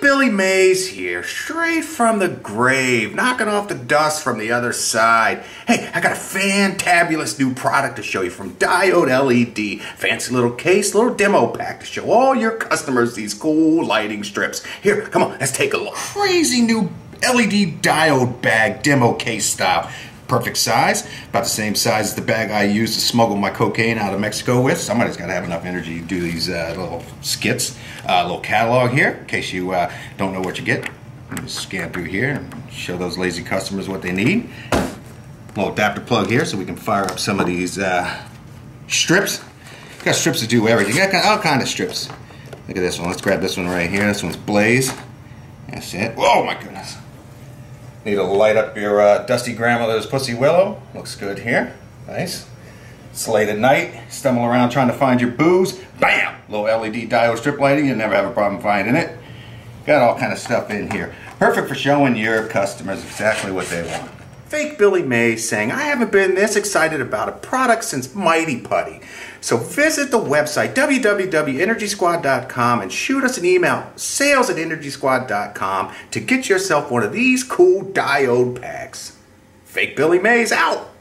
Billy Mays here, straight from the grave, knocking off the dust from the other side. Hey, I got a fantabulous new product to show you from Diode LED. Fancy little case, little demo pack to show all your customers these cool lighting strips. Here, come on, let's take a look. Crazy new LED diode bag, demo case style. Perfect size, about the same size as the bag I used to smuggle my cocaine out of Mexico with. Somebody's got to have enough energy to do these little skits. Little catalog here, in case you don't know what you get. Just scan through here and show those lazy customers what they need. Little adapter plug here so we can fire up some of these strips. Got strips to do everything. Got all kind of strips. Look at this one. Let's grab this one right here. This one's Blaze. That's it. Oh my goodness. Need to light up your dusty grandmother's pussy willow. Looks good here. Nice. It's late at night. Stumble around trying to find your booze. Bam! Little LED diode strip lighting. You'll never have a problem finding it. Got all kind of stuff in here. Perfect for showing your customers exactly what they want. Fake Billy Mays saying, I haven't been this excited about a product since Mighty Putty. So visit the website, www.energysquad.com, and shoot us an email, sales@energysquad.com, to get yourself one of these cool diode packs. Fake Billy Mays out!